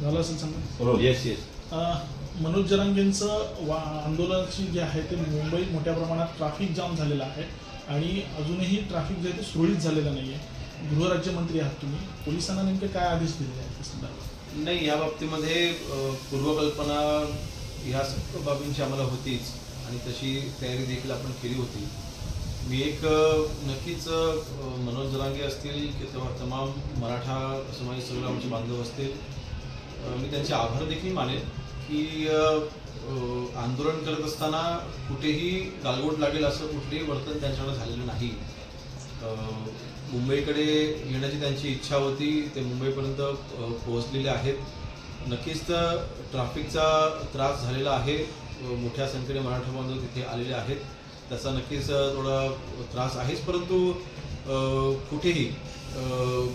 झालं असेल सांगा. हो येस येस. मनोज जरांगेंचं आंदोलनाची जे आहे ते मुंबईत मोठ्या प्रमाणात ट्रॅफिक जाम झालेला आहे आणि अजूनही ट्रॅफिक जे आहे ते सुरळीत झालेलं नाही आहे. गृहराज्यमंत्री आहात तुम्ही, पोलिसांना नेमके काय आदेश दिलेले आहेत त्या संदर्भात? नाही, या बाबतीमध्ये पूर्वकल्पना ह्या सर्व बाबींची आम्हाला होतीच आणि तशी तयारी देखील आपण केली होती. मी एक नक्कीच मनोज जरांगे असतील किंवा तमाम मराठा समाज सगळे आमचे बांधव असतील, मी त्यांचे आभार देखील मानेन की आंदोलन करत असताना कुठेही गालबोट लागेल असं कुठलेही वर्तन त्यांच्याकडे झालेलं नाही. मुंबईकडे येण्याची त्यांची इच्छा होती, ते मुंबईपर्यंत पोहोचलेले आहेत. नक्कीच तर ट्रॅफिकचा त्रास झालेला आहे, मोठ्या संख्येने मराठा बांधव तिथे आलेले आहेत, त्याचा नक्कीच थोडा त्रास आहेच. परंतु कुठेही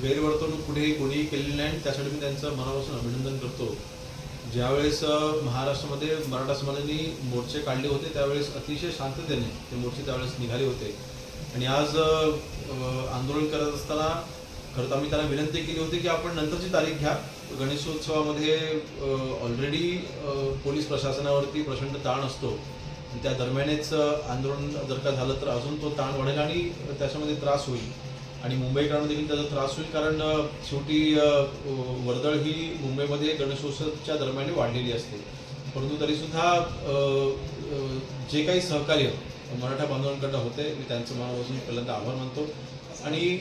गैरवर्तणूक कुठेही कोणीही केलेली नाही, त्यासाठी मी त्यांचं मनापासून अभिनंदन करतो. ज्यावेळेस महाराष्ट्रामध्ये मराठा समाजाने मोर्चे काढले होते त्यावेळेस अतिशय शांततेने ते मोर्चे त्यावेळेस निघाले होते आणि आज आंदोलन करत असताना खरं तर आम्ही त्यांना विनंती केली होती की आपण नंतरची तारीख घ्या. गणेशोत्सवामध्ये ऑलरेडी पोलीस प्रशासनावरती प्रचंड ताण असतो, त्या दरम्यानच आंदोलन जर का झालं तर अजून तो ताण वाढेल आणि त्याच्यामध्ये त्रास होईल आणि मुंबईकरांना देखील त्याचा त्रास होईल. कारण शेवटी वर्दळ ही मुंबईमध्ये गणेशोत्सवाच्या दरम्यान वाढलेली असते. परंतु तरीसुद्धा जे काही सहकार्य मराठा बांधवांकडनं होते, मी त्यांचं मनापासून पहिल्यांदा आभार मानतो आणि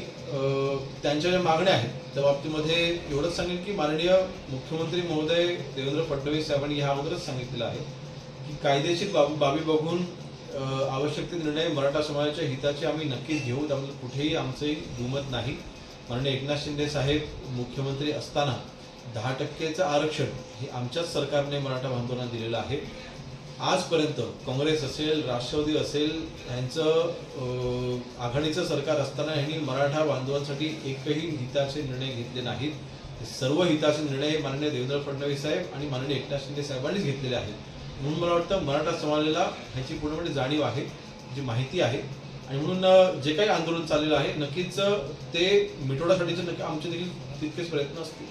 त्यांच्या ज्या मागण्या आहेत त्या बाबतीमध्ये एवढंच सांगेन की माननीय मुख्यमंत्री महोदय देवेंद्र फडणवीस साहेबांनी ह्या अगोदरच सांगितलेलं आहे की कायदेशीर बाबी बघून आवश्यक ते निर्णय मराठा समाजाच्या हिताचे आम्ही नक्कीच घेऊ, त्यामध्ये कुठेही आमचंही दुमत नाही. माननीय एकनाथ शिंदे साहेब मुख्यमंत्री असताना 10%चं आरक्षण हे आमच्याच सरकारने मराठा बांधवांना दिलेलं आहे. आजपर्यंत काँग्रेस असेल, राष्ट्रवादी असेल, यांचं आघाडीचं सरकार असताना यांनी मराठा बांधवांसाठी एकही हिताचे निर्णय घेतले नाहीत. सर्व हिताचे निर्णय माननीय देवेंद्र फडणवीस साहेब आणि माननीय एकनाथ शिंदे साहेबांनीच घेतलेले आहेत. म्हणून मला वाटतं मराठा समाजाला ह्याची पूर्णपणे जाणीव आहे, जी माहिती आहे आणि म्हणून जे काही आंदोलन चाललेलं आहे नक्कीच ते मिटवण्यासाठीचे नक्की आमचे देखील तितकेच प्रयत्न असतील.